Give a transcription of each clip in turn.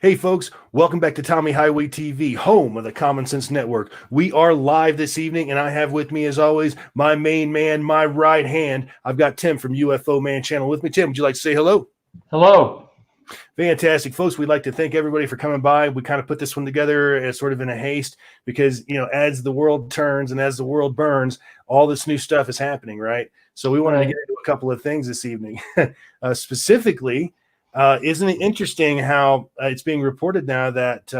Hey, folks, welcome back to Tommy Highway TV, home of the Common Sense Network. We are live this evening, and I have with me, as always, my main man, my right hand. I've got Tim from UFO Man Channel with me. Tim, would you like to say hello? Hello. Fantastic, folks. We'd like to thank everybody for coming by. We kind of put this one together as sort of in a haste because, as the world turns and as the world burns, all this new stuff is happening, right? So we wanted to get into a couple of things this evening. Specifically, isn't it interesting how it's being reported now that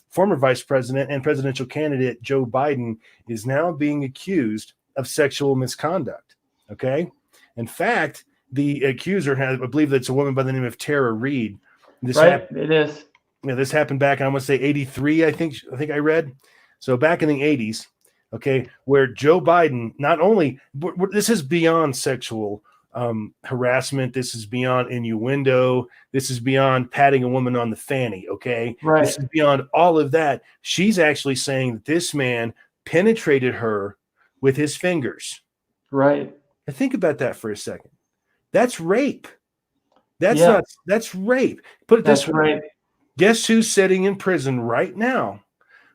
former vice president and presidential candidate Joe Biden is now being accused of sexual misconduct? Okay. In fact, the accuser I believe that's a woman by the name of Tara Reid. It is. This happened back in, I want to say 83, I think I read. So back in the 80s, okay, where Joe Biden, not only, this is beyond sexual harassment, this is beyond innuendo, this is beyond patting a woman on the fanny, okay? Right. This is beyond all of that. She's actually saying that this man penetrated her with his fingers. Right. Now think about that for a second. That's rape. That's rape. Put it this way. Right. Guess who's sitting in prison right now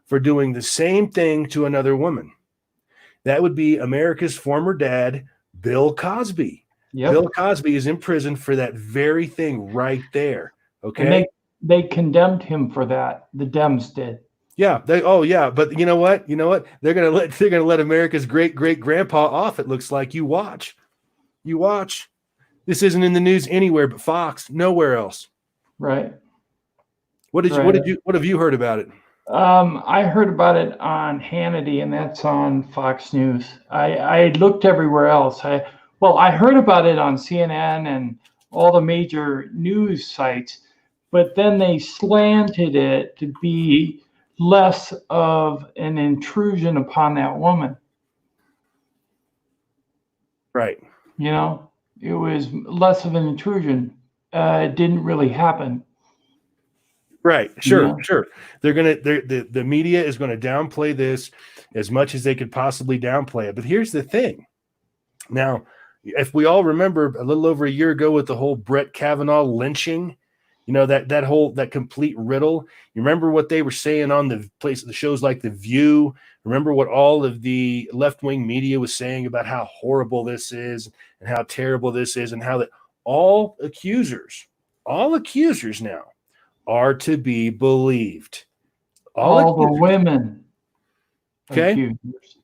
for doing the same thing to another woman? That would be America's former dad, Bill Cosby. Yep. Bill Cosby is in prison for that very thing right there. Okay. And they condemned him for that. The Dems did. Yeah. But you know what? They're gonna let America's great grandpa off. It looks like. You watch. This isn't in the news anywhere but Fox, nowhere else. Right. What have you heard about it? I heard about it on Hannity, and that's on Fox News. I looked everywhere else. I heard about it on CNN and all the major news sites, but then they slanted it to be less of an intrusion upon that woman. Right. It was less of an intrusion. It didn't really happen. Right. Sure. The media is going to downplay this as much as they could possibly downplay it. But here's the thing. Now, if we all remember a little over a year ago with the whole Brett Kavanaugh lynching, that complete riddle. You remember what they were saying on the shows like The View? Remember what all of the left-wing media was saying about how horrible this is and how terrible this is, and how that all accusers now are to be believed. All the women. Okay.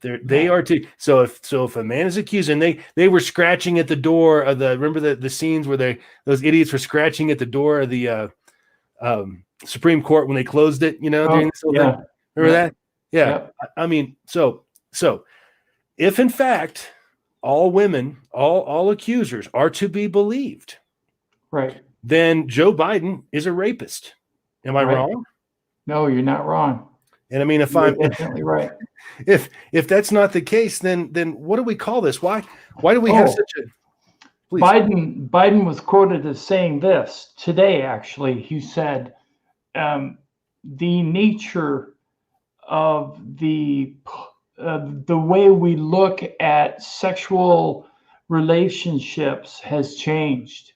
They are too. So if a man is accused, and they were scratching at the door of remember the scenes where those idiots were scratching at the door of the Supreme Court when they closed it, during this whole thing. Remember that? Yeah. Yep. I mean, so if in fact all women, all accusers are to be believed, right, then Joe Biden is a rapist. Am I wrong? No, you're not wrong. And I mean, if you're definitely right. If that's not the case, then what do we call this? Why do we have such a? Please. Biden was quoted as saying this today. Actually, he said, "The nature of the way we look at sexual relationships has changed."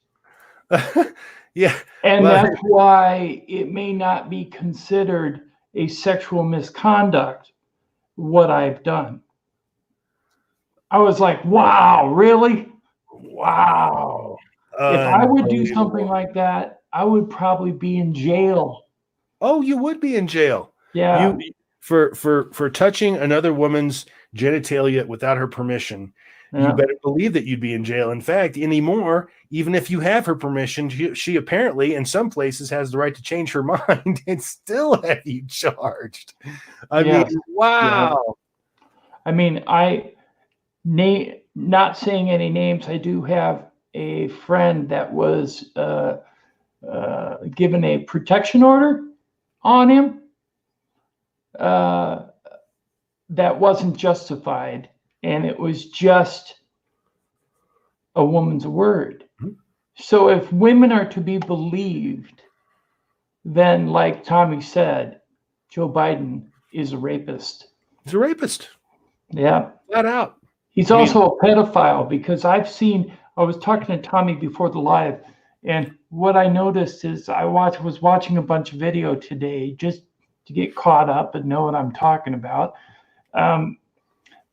Yeah, and that's why it may not be considered a sexual misconduct, what I've done. I was like, wow, really? Wow. If I would do something like that, I would probably be in jail. Oh, you would be in jail. Yeah. For touching another woman's genitalia without her permission. Yeah. You better believe that you'd be in jail. In fact, anymore, even if you have her permission, she apparently in some places has the right to change her mind and still have you charged. I mean, wow. Yeah. I mean, not saying any names, I do have a friend that was given a protection order on him that wasn't justified. And it was just a woman's word. Mm-hmm. So if women are to be believed, then like Tommy said, Joe Biden is a rapist. He's a rapist. Yeah. Flat out. He's also a pedophile, because I was talking to Tommy before the live, And what I noticed is was watching a bunch of video today just to get caught up and know what I'm talking about. Um,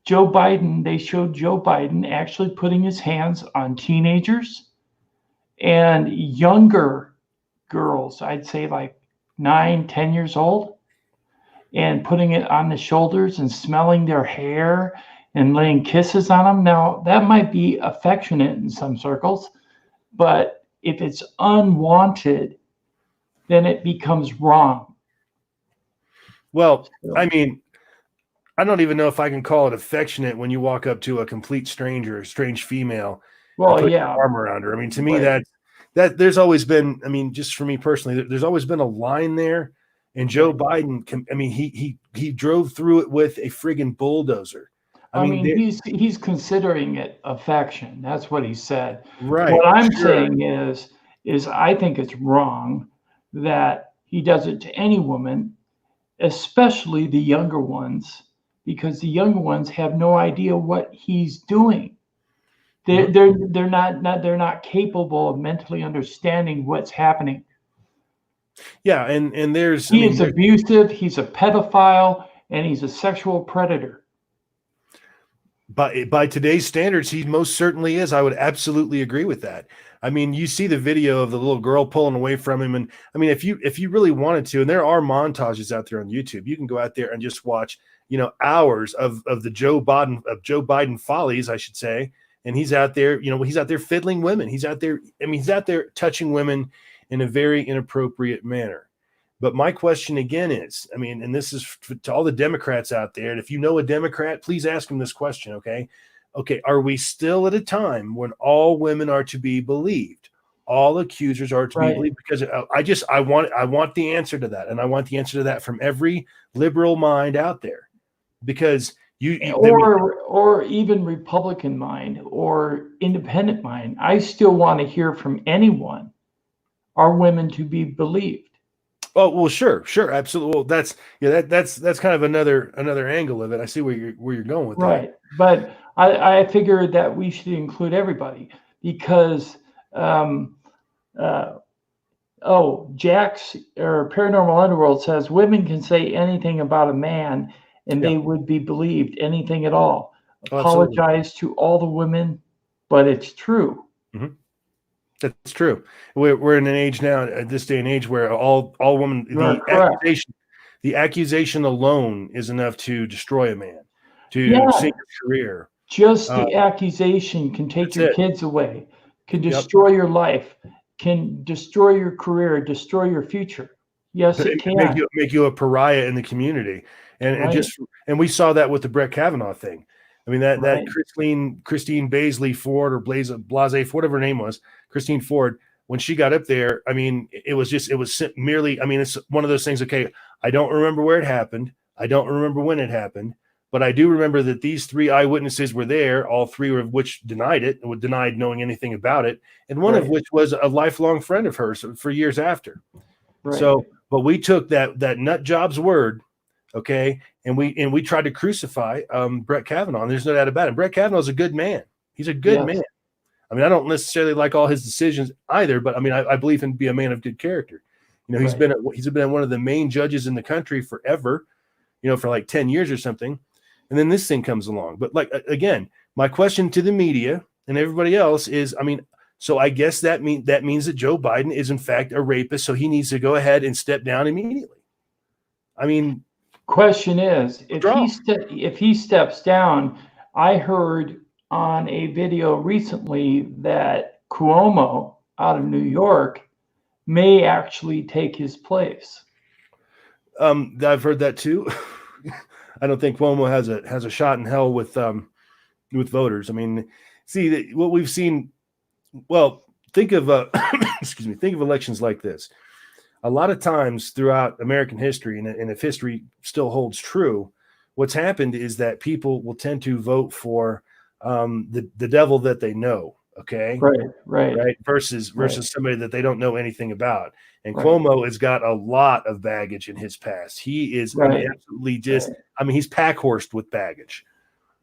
Joe Biden, they showed Joe Biden actually putting his hands on teenagers and younger girls, I'd say like 9, 10 years old, and putting it on the shoulders and smelling their hair and laying kisses on them. Now, that might be affectionate in some circles, but if it's unwanted, then it becomes wrong. Well, I mean, I don't even know if I can call it affectionate when you walk up to a complete stranger, a strange female, and put your arm around her. I mean, to me, that there's always been, I mean, just for me personally, there's always been a line there. And Joe Biden, I mean, he drove through it with a friggin' bulldozer. I mean, he's considering it affection. That's what he said. Right. What I'm saying is I think it's wrong that he does it to any woman, especially the younger ones, because the younger ones have no idea what he's doing. They're not capable of mentally understanding what's happening. Yeah, and he is abusive, he's a pedophile, and he's a sexual predator. By today's standards, he most certainly is. I would absolutely agree with that. I mean, you see the video of the little girl pulling away from him, and I mean, if you really wanted to, and there are montages out there on YouTube, you can go out there and just watch, hours of the Joe Biden follies, I should say. And he's out there, he's out there fiddling women. He's out there. I mean, he's out there touching women in a very inappropriate manner. But my question again is, I mean, and this is to all the Democrats out there, and if you know a Democrat, please ask them this question, okay? Okay, are we still at a time when all women are to be believed? All accusers are to be believed? Because I want the answer to that, and I want the answer to that from every liberal mind out there, because or even Republican mind or independent mind. I still want to hear from anyone. Are women to be believed? Oh, well, sure, absolutely. Well, that's kind of another angle of it. I see where you're going with that. Right, but I figured that we should include everybody because Jack's or Paranormal Underworld says women can say anything about a man and they would be believed, anything at all. Apologize to all the women, but it's true. Mm-hmm. That's true. We're in an age now, at this day and age, where all women, the accusation alone is enough to destroy a man, to sink his career. Just the accusation can take your kids away, can destroy your life, can destroy your career, destroy your future. Yes, it can make you a pariah in the community, and we saw that with the Brett Kavanaugh thing. I mean that Christine Blasey Ford or Blase Ford, whatever her name was, Christine Ford, when she got up there, I mean, it was merely, I mean, it's one of those things. Okay, I don't remember where it happened, I don't remember when it happened, but I do remember that these 3 eyewitnesses were there, all 3 of which denied it and denied knowing anything about it, and one of which was a lifelong friend of hers for years after. So, but we took that nut job's word. Okay. And we tried to crucify Brett Kavanaugh, and there's no doubt about it. Brett Kavanaugh's a good man. He's a good man. I mean, I don't necessarily like all his decisions either, but I mean, I believe him to be a man of good character. He's been one of the main judges in the country forever, for like 10 years or something. And then this thing comes along. But like, again, my question to the media and everybody else is, I mean, so I guess that means that Joe Biden is in fact a rapist. So he needs to go ahead and step down immediately. I mean, question is, if he steps down, I heard on a video recently that Cuomo out of New York may actually take his place. I've heard that too. I don't think Cuomo has a shot in hell with voters. I mean, see what we've seen. Well, think of think of elections like this. A lot of times throughout American history, and if history still holds true, what's happened is that people will tend to vote for the devil that they know. Okay. Right. Versus somebody that they don't know anything about. And Cuomo has got a lot of baggage in his past. He is absolutely just, I mean, he's pack-horsed with baggage.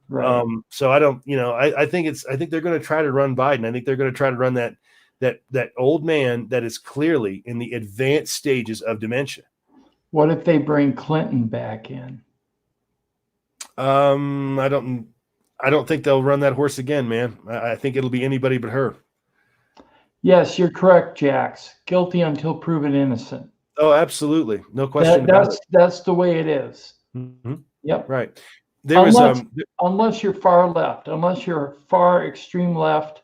So I don't, I think they're going to try to run Biden. I think they're going to try to run that that old man that is clearly in the advanced stages of dementia. What if they bring Clinton back in? I don't think they'll run that horse again, man. I think it'll be anybody but her. Yes, you're correct, Jax. Guilty until proven innocent. Oh, absolutely. No question about it. That's the way it is. Mm-hmm. Yep. Right. Unless you're far left, unless you're far extreme left,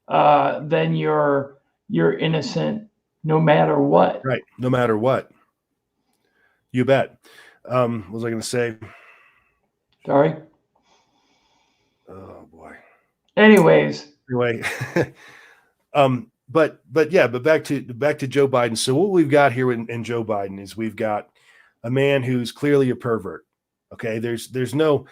then you're innocent no matter what. Right. No matter what. You bet. What was I going to say? Sorry. Oh boy. Anyways. Anyway. But back to Joe Biden. So what we've got here in Joe Biden is we've got a man who's clearly a pervert. Okay. There's no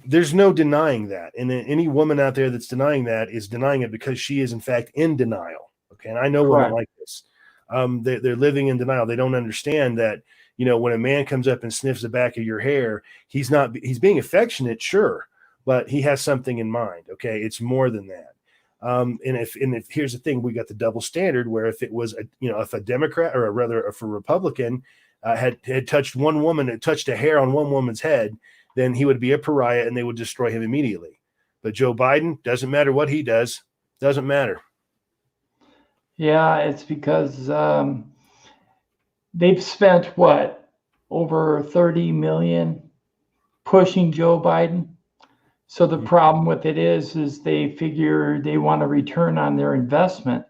denying that. And any woman out there that's denying that is denying it because she is in fact in denial. Okay. And I know women like this. They're living in denial. They don't understand that, when a man comes up and sniffs the back of your hair, he's being affectionate, sure, but he has something in mind. Okay. It's more than that. And if here's the thing, we got the double standard where if it was if a Democrat or if a Republican had touched one woman, it touched a hair on one woman's head, then he would be a pariah and they would destroy him immediately. But Joe Biden, doesn't matter what he does, doesn't matter. Yeah, it's because they've spent over 30 million pushing Joe Biden. So the problem with it is they figure they want a return on their investment,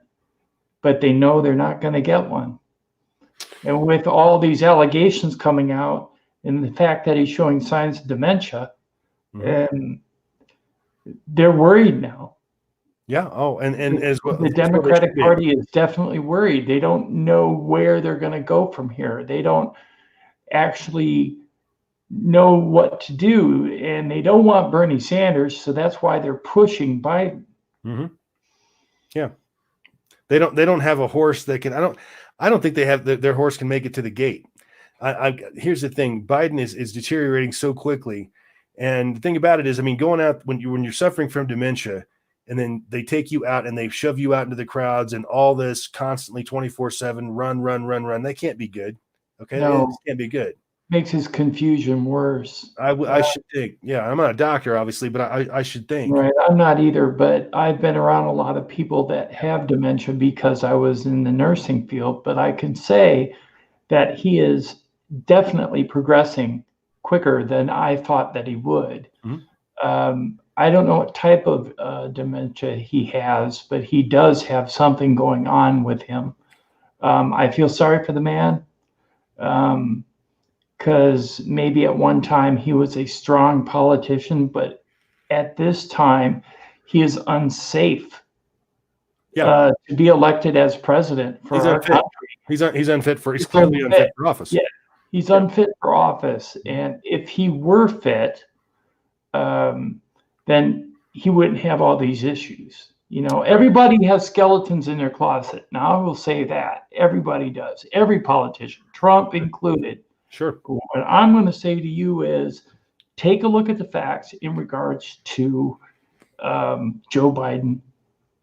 but they know they're not going to get one. And with all these allegations coming out and the fact that he's showing signs of dementia, and they're worried now. Yeah. Oh, and as well, the Democratic Party is definitely worried. They don't know where they're going to go from here. They don't actually know what to do, and they don't want Bernie Sanders, so that's why they're pushing Biden. Mm-hmm. Yeah, they don't have a horse that can. I don't think they have their horse can make it to the gate. Here's the thing: Biden is deteriorating so quickly, and the thing about it is, going out when you're suffering from dementia, and then they take you out and they shove you out into the crowds and all this constantly 24/7 run. That can't be good. Okay, no. It can't be good. Makes his confusion worse. I should think. Yeah, I'm not a doctor, obviously, but I should think. Right, I'm not either, but I've been around a lot of people that have dementia because I was in the nursing field. But I can say that he is definitely progressing quicker than I thought that he would. Mm-hmm. I don't know what type of dementia he has, but he does have something going on with him. I feel sorry for the man. Because maybe at one time he was a strong politician, but at this time he is unsafe to be elected as president for our country. He's unfit for. He's clearly unfit for office. Yeah, he's unfit for office, and if he were fit, then he wouldn't have all these issues. Everybody has skeletons in their closet. Now I will say that everybody does. Every politician, Trump included. Sure. What I'm going to say to you is take a look at the facts in regards to Joe Biden.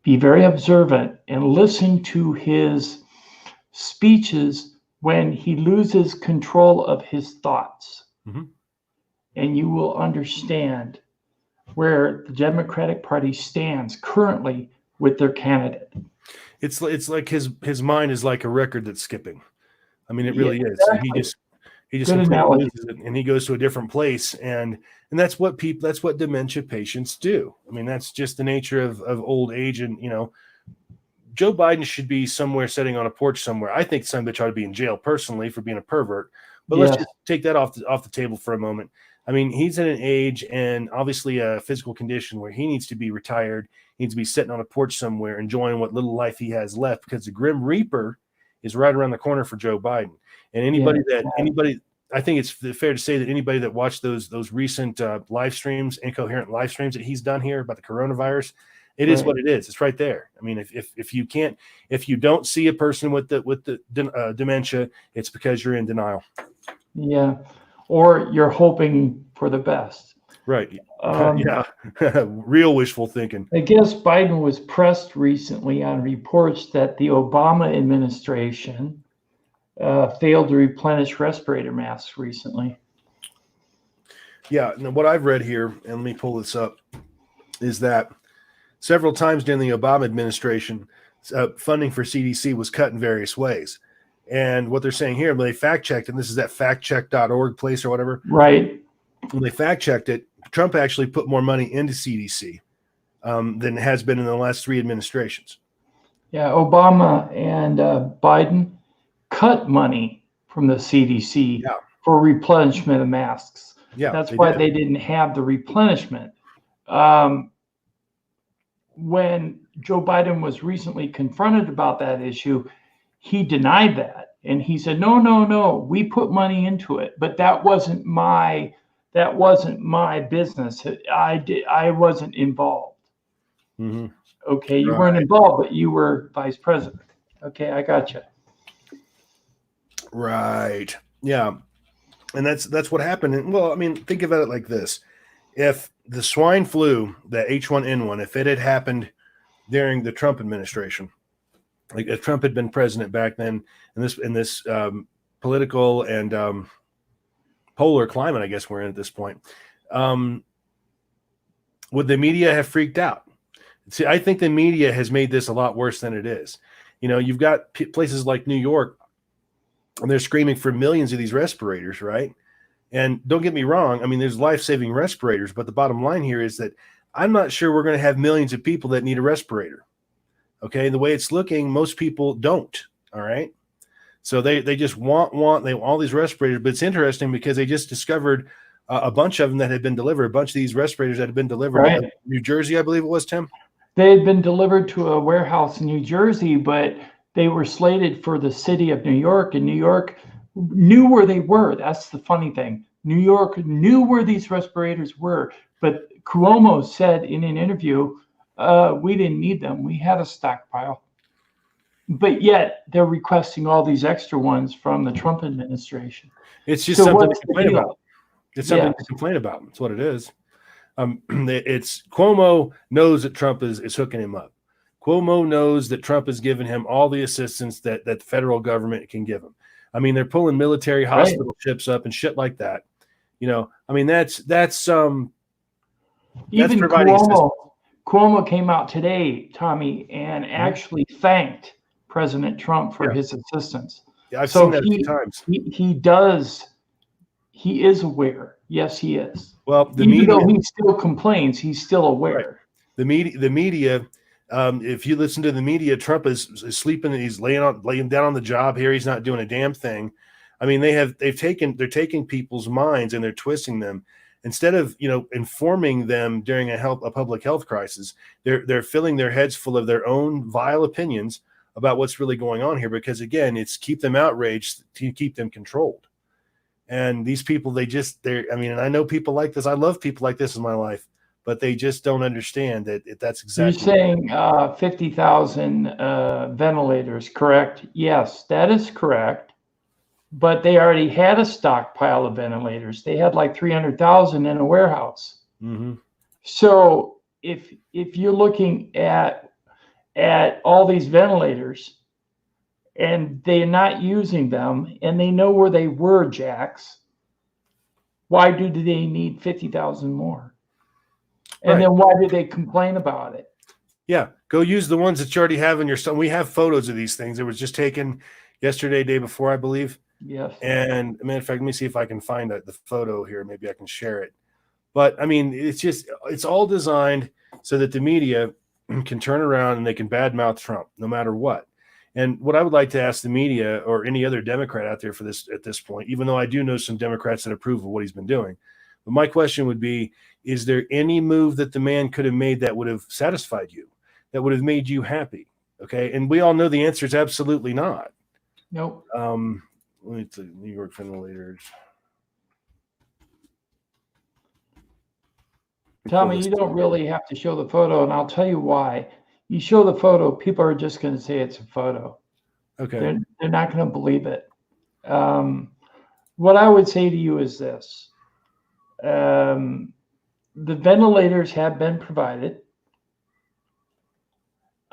Be very observant and listen to his speeches when he loses control of his thoughts. Mm-hmm. And you will understand where the Democratic Party stands currently with their candidate. It's like his mind is like a record that's skipping. It really is. Exactly. He just loses it and he goes to a different place. And that's what dementia patients do. That's just the nature of old age. And, Joe Biden should be somewhere sitting on a porch somewhere. I think some bitch ought to be in jail personally for being a pervert, but let's just take that off the table for a moment. He's in an age and obviously a physical condition where he needs to be retired. He needs to be sitting on a porch somewhere, enjoying what little life he has left, because the Grim Reaper is right around the corner for Joe Biden. And anybody, I think it's fair to say that anybody that watched those recent live streams, incoherent live streams that he's done here about the coronavirus, it is what it is. It's right there. If you don't see a person with the dementia, it's because you're in denial. Yeah, or you're hoping for the best. Right. Um, Yeah. Real wishful thinking. I guess Biden was pressed recently on reports that the Obama administration failed to replenish respirator masks recently. Yeah. And what I've read here, and let me pull this up, is that several times during the Obama administration, funding for CDC was cut in various ways. And what they're saying here, when they fact checked, and this is that factcheck.org place or whatever, Right. when they fact checked it, Trump actually put more money into CDC than has been in the last 3 administrations. Yeah, Obama and Biden cut money from the CDC for replenishment of masks. Yeah, that's why they didn't have the replenishment. When Joe Biden was recently confronted about that issue, he denied that. And he said, no, we put money into it, but that wasn't my business. I wasn't involved. Mm-hmm. Okay, you weren't involved, but you were vice president. Okay, I got you. Right. Yeah. And that's what happened. And, well, I mean, think about it like this. If the swine flu, the H1N1, if it had happened during the Trump administration, like if Trump had been president back then in this political and polar climate, I guess we're in at this point, would the media have freaked out? See, I think the media has made this a lot worse than it is. You know, you've got places like New York, and they're screaming for millions of these respirators, right? And don't get me wrong, I mean, there's life-saving respirators, but the bottom line here is that I'm not sure we're going to have millions of people that need a respirator. Okay, the way it's looking, most people don't. All right, so they just want all these respirators. But it's interesting because they just discovered a bunch of them that had been delivered. A bunch of these respirators that had been delivered to New Jersey, I believe it was, Tim. They had been delivered to a warehouse in New Jersey, but they were slated for the city of New York, and New York knew where they were. That's the funny thing. New York knew where these respirators were, but Cuomo said in an interview, we didn't need them. We had a stockpile. But yet they're requesting all these extra ones from the Trump administration. It's just something to complain about. It's something to complain about. That's what it is. It's Cuomo knows that Trump is hooking him up. Cuomo knows that Trump has given him all the assistance that the federal government can give him. I mean, they're pulling military hospital ships up and shit like that. You know, I mean, that's even Cuomo came out today, Tommy, and actually thanked President Trump for his assistance. Yeah, I've seen that a few times. He is aware. Yes, he is. Well, even though he still complains, he's still aware. Right. The media. If you listen to the media, Trump is sleeping. He's laying down on the job here. He's not doing a damn thing. I mean, they're taking people's minds and they're twisting them. Instead of, you know, informing them during a public health crisis, they're filling their heads full of their own vile opinions about what's really going on here. Because again, it's keep them outraged to keep them controlled. And these people, I mean, and I know people like this. I love people like this in my life, but they just don't understand that that's exactly. You're saying 50,000 ventilators, correct? Yes, that is correct. But they already had a stockpile of ventilators. They had like 300,000 in a warehouse. Mm-hmm. So if you're looking at all these ventilators and they're not using them and they know where they were, Jax, why do they need 50,000 more? And then why do they complain about it? Yeah, go use the ones that you already have in your stuff. We have photos of these things. It was just taken yesterday, day before, I believe. Yes. And matter of fact, let me see if I can find the photo here. Maybe I can share it. But I mean, it's all designed so that the media can turn around and they can badmouth Trump no matter what. And what I would like to ask the media or any other Democrat out there for this at this point, even though I do know some Democrats that approve of what he's been doing, but my question would be, is there any move that the man could have made that would have satisfied you, that would have made you happy? Okay. And we all know the answer is absolutely not. Nope. Let me see, New York ventilators. Tommy, you don't really have to show the photo, and I'll tell you why. You show the photo, people are just going to say it's a photo. Okay. They're not going to believe it. What I would say to you is this. the ventilators have been provided.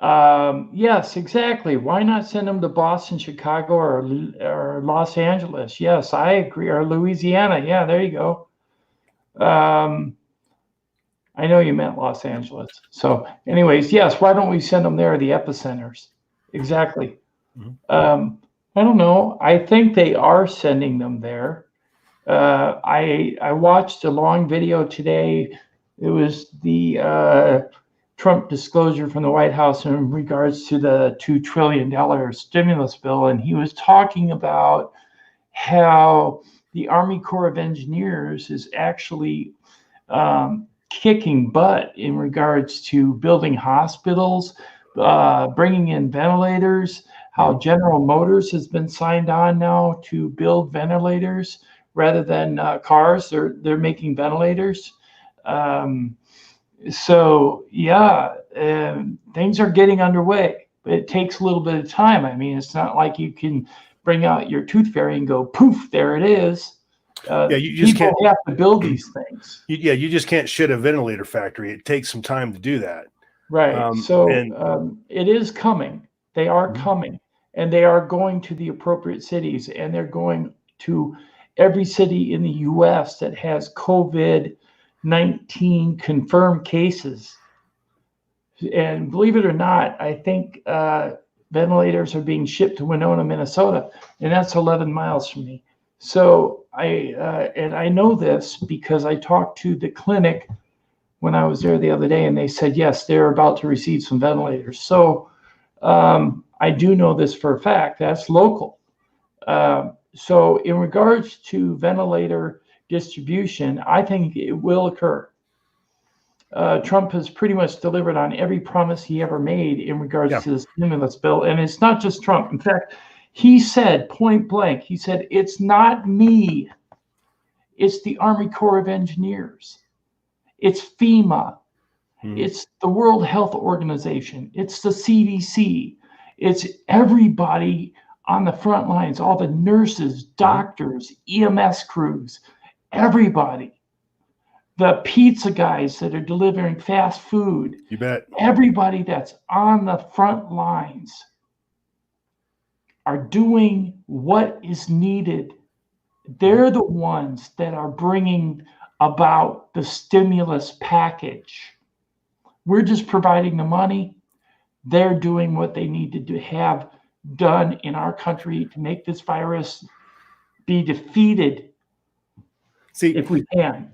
Yes, exactly. Why not send them to Boston, Chicago, or Los Angeles? Yes, I agree. Or Louisiana. Yeah, there you go. I know you meant Los Angeles. So, anyways, yes, why don't we send them there, the epicenters? Exactly. I don't know. I think they are sending them there. I watched a long video today. It was the Trump disclosure from the White House in regards to the $2 trillion stimulus bill, and he was talking about how the Army Corps of Engineers is actually kicking butt in regards to building hospitals, bringing in ventilators, how General Motors has been signed on now to build ventilators rather than cars. They're making ventilators. So yeah, things are getting underway, but it takes a little bit of time. I mean, it's not like you can bring out your tooth fairy and go poof, there it is. You just People can't have to build these things. you just can't shit a ventilator factory. It takes some time to do that. Right. It is coming. They are coming, and they are going to the appropriate cities, and they're going to every city in the U.S. that has COVID-19 confirmed cases. And believe it or not, I think ventilators are being shipped to Winona, Minnesota, and that's 11 miles from me. So I know this because I talked to the clinic when I was there the other day, and they said, yes, they're about to receive some ventilators. So I do know this for a fact. That's local. So in regards to ventilator distribution, I think it will occur. Trump has pretty much delivered on every promise he ever made in regards to the stimulus bill. And it's not just Trump. In fact, he said point blank, he said, it's not me. It's the Army Corps of Engineers. It's FEMA. It's the World Health Organization. It's the CDC. It's everybody on the front lines, all the nurses, doctors, EMS crews, everybody. The pizza guys that are delivering fast food. You bet. Everybody that's on the front lines are doing what is needed. They're the ones that are bringing about the stimulus package. We're just providing the money. They're doing what they need to have done in our country to make this virus be defeated. See, if we can,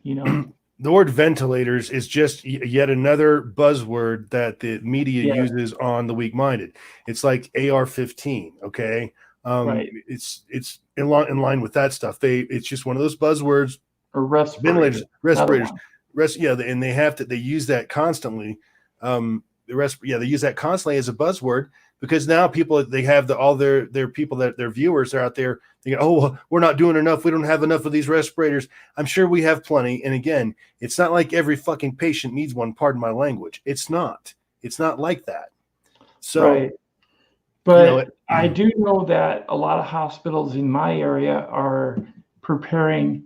The word ventilators is just yet another buzzword that the media uses on the weak-minded. It's like AR-15, okay? Right. It's in line with that stuff. It's just one of those buzzwords. Or respirators. And they use that constantly. They use that constantly as a buzzword because now they have all their people that their viewers are out there thinking, oh, well, we're not doing enough. We don't have enough of these respirators. I'm sure we have plenty. And again, it's not like every fucking patient needs one. Pardon my language. It's not like that. So, right. But I do know that a lot of hospitals in my area are preparing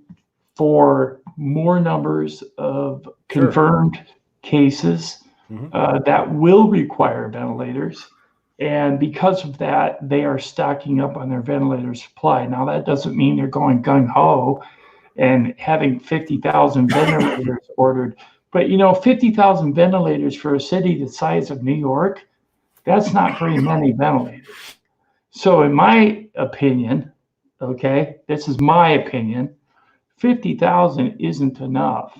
for more numbers of confirmed cases that will require ventilators. And because of that, they are stocking up on their ventilator supply. Now, that doesn't mean they're going gung-ho and having 50,000 ventilators ordered. But, 50,000 ventilators for a city the size of New York, that's not very many ventilators. So in my opinion, this is my opinion, 50,000 isn't enough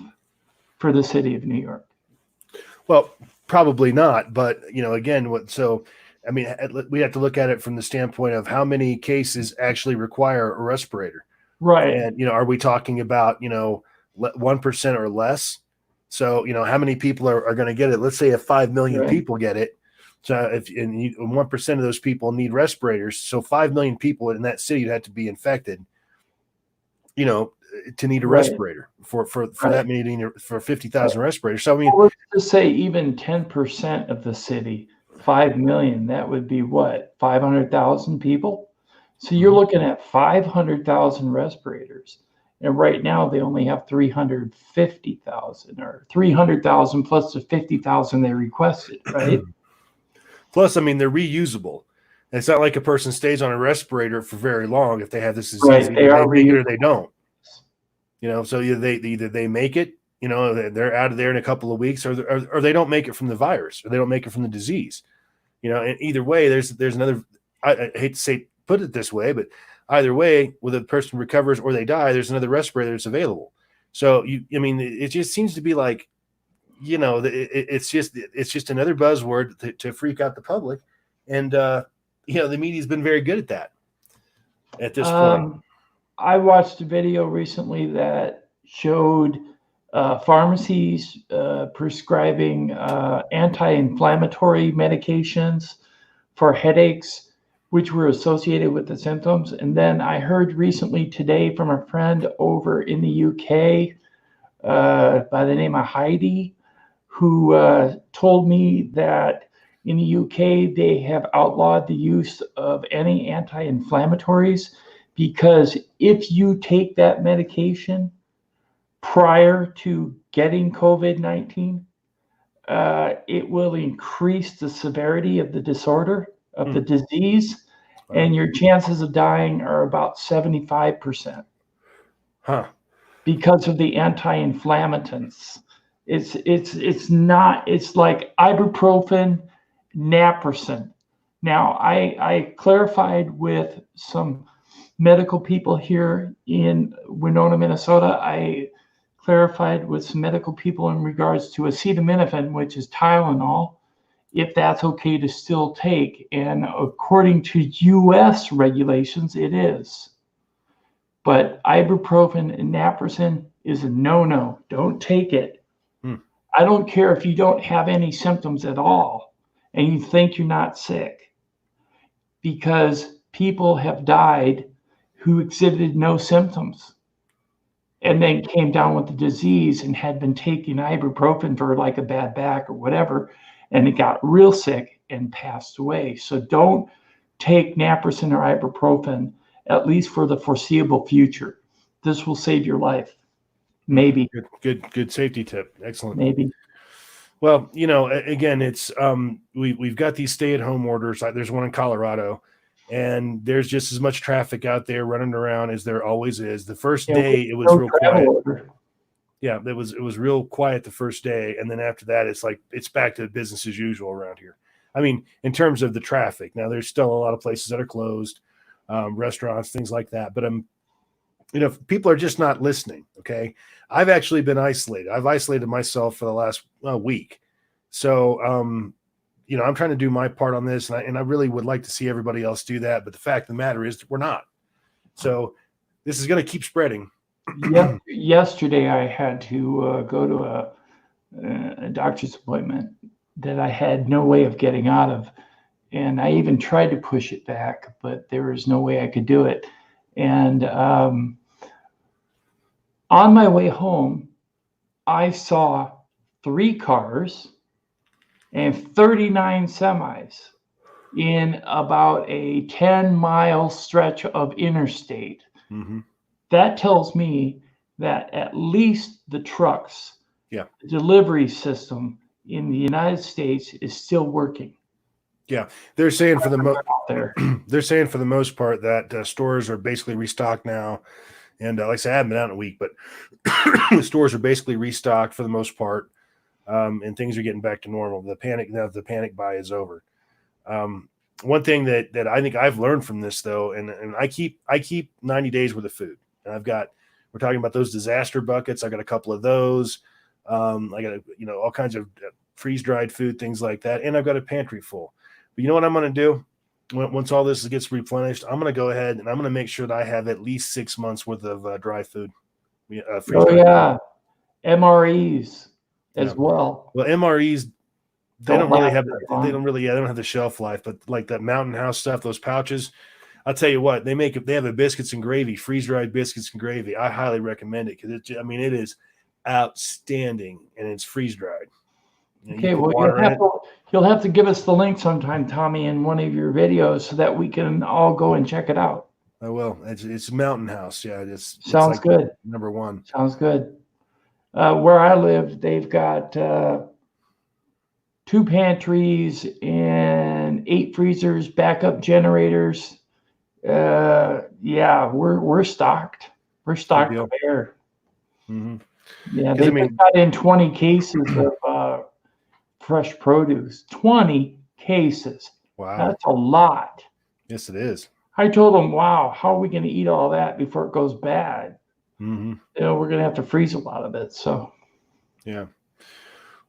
for the city of New York. Well, probably not. But, again, we have to look at it from the standpoint of how many cases actually require a respirator. Right. And, are we talking about, 1% or less? So, how many people are going to get it? Let's say if 5 million people get it. So if 1% of those people need respirators, so 5 million people in that city would have to be infected, to need a respirator for that many, for 50,000 respirators. So, let's just say even 10% of the city, 5 million, that would be what, 500,000 people? So you're looking at 500,000 respirators. And right now they only have 350,000 or 300,000 plus the 50,000 they requested, right? Plus, I mean, they're reusable. It's not like a person stays on a respirator for very long if they have this disease. Right, Either they make it or they don't. So either they make it, they're out of there in a couple of weeks, or they don't make it from the virus, or they don't make it from the disease. And either way, there's another. I hate to put it this way, but either way, whether the person recovers or they die, there's another respirator that's available. So it just seems to be like, it's just another buzzword to freak out the public, and the media's been very good at that at this point. I watched a video recently that showed pharmacies prescribing anti-inflammatory medications for headaches, which were associated with the symptoms. And then I heard recently today from a friend over in the UK by the name of Heidi, who told me that in the UK they have outlawed the use of any anti-inflammatories, because if you take that medication prior to getting COVID-19, it will increase the severity of the disorder, of the disease, and your chances of dying are about 75%. Because of the anti-inflammatories. It's like ibuprofen, naproxen. Now, I clarified with some medical people here in Winona, Minnesota. I clarified with some medical people in regards to acetaminophen, which is Tylenol, if that's okay to still take. And according to US regulations, it is. But ibuprofen and naproxen is a no-no. Don't take it. I don't care if you don't have any symptoms at all and you think you're not sick, because people have died who exhibited no symptoms and then came down with the disease and had been taking ibuprofen for like a bad back or whatever, and it got real sick and passed away. So don't take naproxen or ibuprofen, at least for the foreseeable future. This will save your life. Maybe. Good safety tip. Excellent. Maybe. Well, again, it's we've got these stay-at-home orders. There's one in Colorado, and there's just as much traffic out there running around as there always is. The first day it was real quiet. Order. Yeah, it was real quiet the first day, and then after that, it's back to business as usual around here. I mean, in terms of the traffic, now there's still a lot of places that are closed, restaurants, things like that. But people are just not listening. Okay, I've actually been isolated. I've isolated myself for the last week, so I'm trying to do my part on this, and I really would like to see everybody else do that. But the fact of the matter is that we're not. So this is going to keep spreading. Yesterday, I had to go to a doctor's appointment that I had no way of getting out of. And I even tried to push it back, but there was no way I could do it. And on my way home, I saw 3 cars and 39 semis in about a 10-mile stretch of interstate. Mm-hmm. That tells me that at least the trucks, the delivery system in the United States is still working. Yeah, they're saying for the most part that stores are basically restocked now, and like I said, I haven't been out in a week, but stores are basically restocked for the most part, and things are getting back to normal. The panic buy is over. One thing that I think I've learned from this, though, and I keep 90 days worth of food, and we're talking about those disaster buckets. I got a couple of those. I got all kinds of freeze dried food, things like that, and I've got a pantry full. But you know what I'm going to do? Once all this gets replenished, I'm going to go ahead and I'm going to make sure that I have at least 6 months worth of dry food. MREs as well. Well, MREs, they don't have the shelf life, but like that Mountain House stuff, those pouches, I'll tell you what, they have a biscuits and gravy, freeze dried biscuits and gravy. I highly recommend it because it is outstanding and it's freeze dried. Okay, well, you'll have to give us the link sometime, Tommy, in one of your videos so that we can all go and check it out. I will. It's Mountain House. Yeah, Sounds like good. number one. Sounds good. Where I live, they've got 2 pantries and 8 freezers, backup generators. Yeah, we're stocked. We're stocked there. Mm-hmm. Yeah, they just got in 20 cases of fresh produce. 20 cases. Wow. That's a lot. Yes, it is. I told them, wow, how are we going to eat all that before it goes bad? Mm-hmm. We're going to have to freeze a lot of it. So, yeah.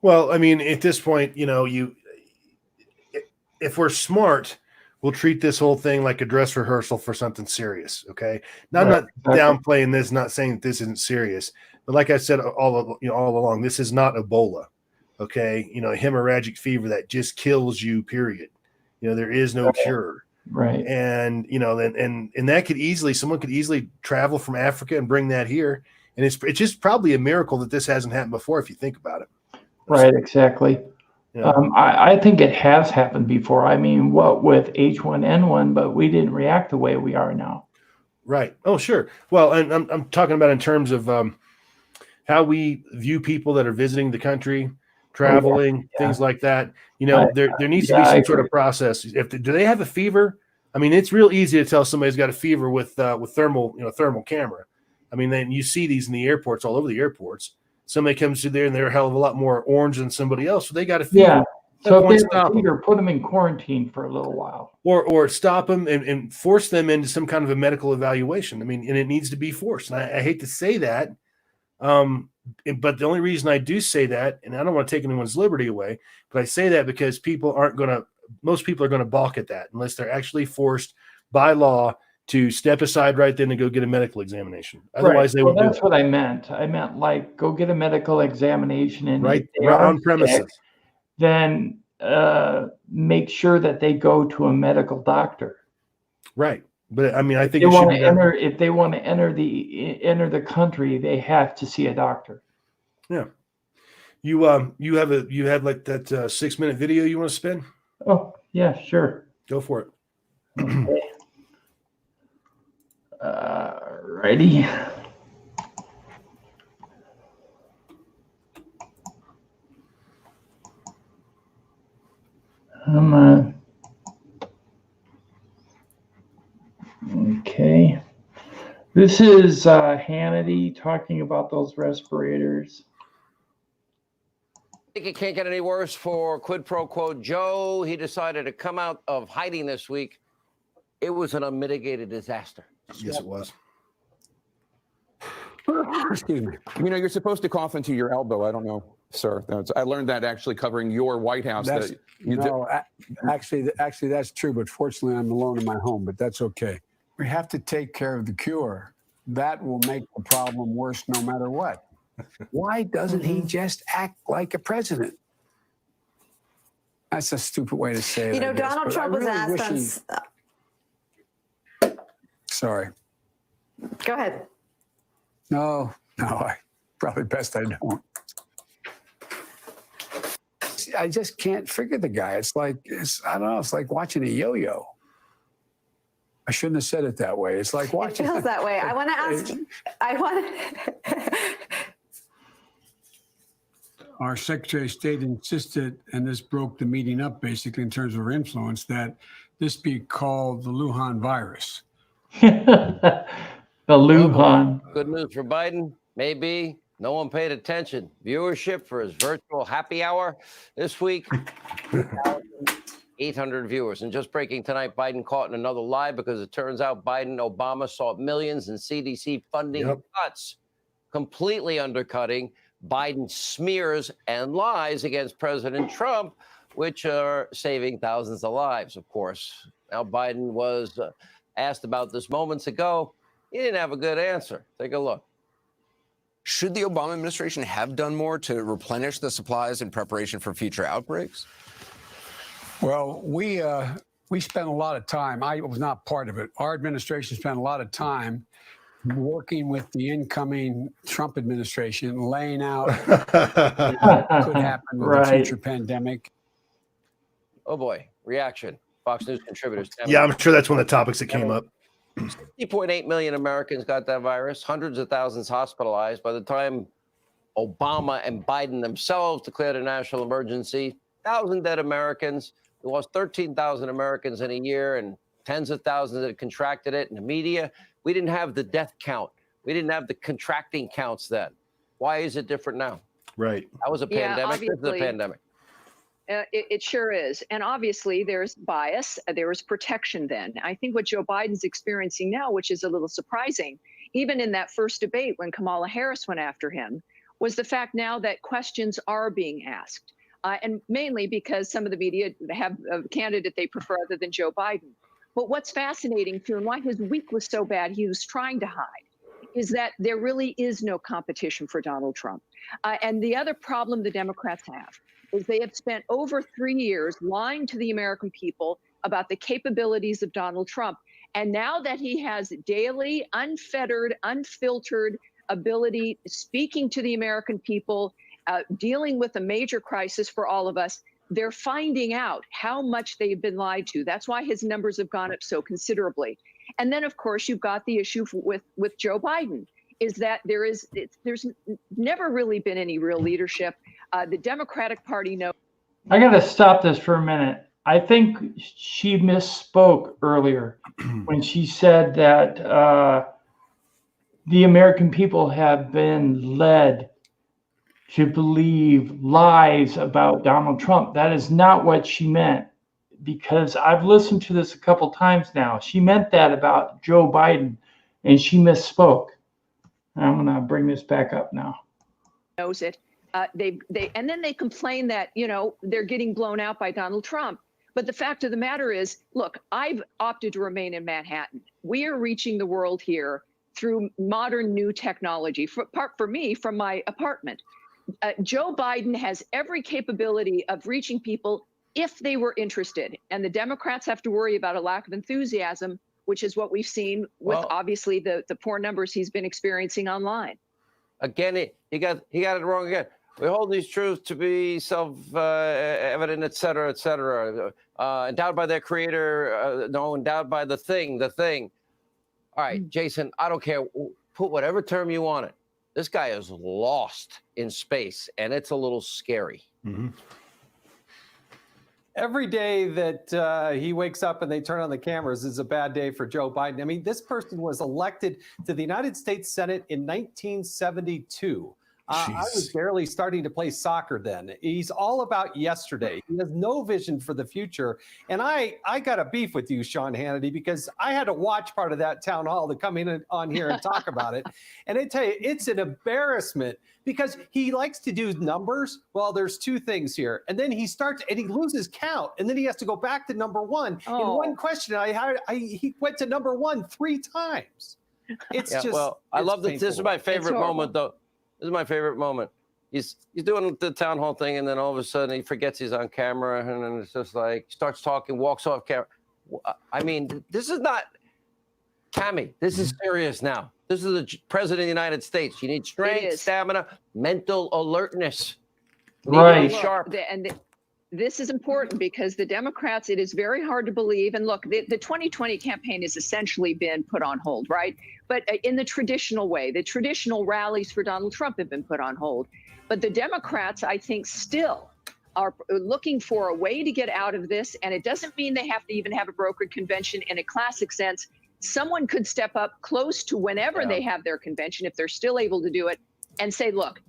Well, I mean, at this point, if we're smart, we'll treat this whole thing like a dress rehearsal for something serious. Okay. Now, I'm not downplaying this, not saying that this isn't serious, but like I said all along, this is not Ebola. Okay. Hemorrhagic fever that just kills you, period. There is no cure. Right. And, and that someone could easily travel from Africa and bring that here. And it's just probably a miracle that this hasn't happened before, if you think about it. Right. Exactly. Yeah. I think it has happened before. I mean, what with H1N1, but we didn't react the way we are now. Right. Oh, sure. Well, and I'm talking about in terms of how we view people that are visiting the country, traveling, things like that. There needs to be some sort of process. Do they have a fever? I mean, it's real easy to tell somebody's got a fever with thermal camera. I mean, then you see these in the airports, all over the airports. Somebody comes through there and they're a hell of a lot more orange than somebody else, so they got a fever. Yeah. So if they have a fever, put them in quarantine for a little while, or stop them and force them into some kind of a medical evaluation. I mean, and it needs to be forced. And I hate to say that, but the only reason I do say that, and I don't want to take anyone's liberty away, but I say that because most people are going to balk at that unless they're actually forced by law to step aside right then and go get a medical examination. Otherwise, they won't. That's what I meant. I meant like go get a medical examination, and right on premises. Sick, then make sure that they go to a medical doctor. Right, but I mean, I think if they want to enter the country, they have to see a doctor. Yeah. You have like that 6-minute video you want to spin? Oh yeah, sure. Go for it. Okay. Righty. Okay. This is Hannity talking about those respirators. I think it can't get any worse for quid pro quo Joe. He decided to come out of hiding this week. It was an unmitigated disaster. Yes, it was. Excuse me. You're supposed to cough into your elbow. I don't know, sir. I learned that actually covering your White House. Actually, that's true. But fortunately, I'm alone in my home. But that's okay. We have to take care of the cure. That will make the problem worse no matter what. Why doesn't he just act like a president? That's a stupid way to say it. Donald Trump was asked on. Sorry. Go ahead. No, probably best I don't. I just can't figure the guy. I don't know. It's like watching a yo-yo. I shouldn't have said it that way. It's like watching. It feels that way. I want to ask. Our Secretary of State insisted, and this broke the meeting up basically in terms of her influence, that this be called the Wuhan virus. The Wuhan. Good news for Biden, maybe. No one paid attention. Viewership for his virtual happy hour this week, 800 viewers. And just breaking tonight, Biden caught in another lie because it turns out Obama sought millions in CDC funding cuts, completely undercutting Biden's smears and lies against President Trump, which are saving thousands of lives, of course. Now, Biden was asked about this moments ago. He didn't have a good answer. Take a look. Should the Obama administration have done more to replenish the supplies in preparation for future outbreaks? Well, we spent a lot of time. I was not part of it. Our administration spent a lot of time working with the incoming Trump administration, laying out what could happen with a future pandemic. Oh, boy. Reaction. Fox News contributors. Yeah, I'm sure that's one of the topics that came up. 60.8 million Americans got that virus, hundreds of thousands hospitalized. By the time Obama and Biden themselves declared a national emergency, 1,000 dead Americans. We lost 13,000 Americans in a year and tens of thousands that contracted it in the media. We didn't have the death count. We didn't have the contracting counts then. Why is it different now? Right. That was a pandemic. This is a pandemic. It sure is. And obviously there's bias. There was protection then. I think what Joe Biden's experiencing now, which is a little surprising, even in that first debate when Kamala Harris went after him, was the fact now that questions are being asked. And mainly because some of the media have a candidate they prefer other than Joe Biden. But what's fascinating too, and why his week was so bad, he was trying to hide, is that there really is no competition for Donald Trump. And the other problem the Democrats have is they have spent over 3 years lying to the American people about the capabilities of Donald Trump. And now that he has daily, unfettered, unfiltered ability, speaking to the American people, dealing with a major crisis for all of us, they're finding out how much they've been lied to. That's why his numbers have gone up so considerably. And then, of course, you've got the issue with Joe Biden, is that there's never really been any real leadership. The Democratic Party knows. I got to stop this for a minute. I think she misspoke earlier when she said that the American people have been led to believe lies about Donald Trump. That is not what she meant, because I've listened to this a couple times now. She meant that about Joe Biden, and she misspoke. I'm going to bring this back up now. Knows it. And then they complain that, they're getting blown out by Donald Trump. But the fact of the matter is, look, I've opted to remain in Manhattan. We are reaching the world here through modern new technology, for me, from my apartment. Joe Biden has every capability of reaching people if they were interested. And the Democrats have to worry about a lack of enthusiasm, which is what we've seen with obviously the poor numbers he's been experiencing online. Again, he got it wrong again. We hold these truths to be self-evident, et cetera, endowed by their creator, endowed by the thing. All right, Jason, I don't care. Put whatever term you want it. This guy is lost in space, and it's a little scary. Mm-hmm. Every day that he wakes up and they turn on the cameras is a bad day for Joe Biden. I mean, this person was elected to the United States Senate in 1972. I was barely starting to play soccer then. He's all about yesterday. He has no vision for the future. And I got a beef with you, Sean Hannity, because I had to watch part of that town hall to come in on here and talk about it. And I tell you, it's an embarrassment because he likes to do numbers. Well, there's two things here. And then he starts and he loses count. And then he has to go back to number one. In one question, he went to number one 3 times. It's just. Well, I love this. This is my favorite moment, though. This is my favorite moment. He's doing the town hall thing, and then all of a sudden he forgets he's on camera, and then it's just like starts talking, walks off camera. I mean, this is not Cammie. This is serious now. This is the president of the United States. You need strength, stamina, mental alertness. Right. Sharp. And this is important because the Democrats, it is very hard to believe. And look, the 2020 campaign has essentially been put on hold, right? But in the traditional way, the traditional rallies for Donald Trump have been put on hold. But the Democrats, I think, still are looking for a way to get out of this. And it doesn't mean they have to even have a brokered convention in a classic sense. Someone could step up close to whenever they have their convention, if they're still able to do it, and say, look,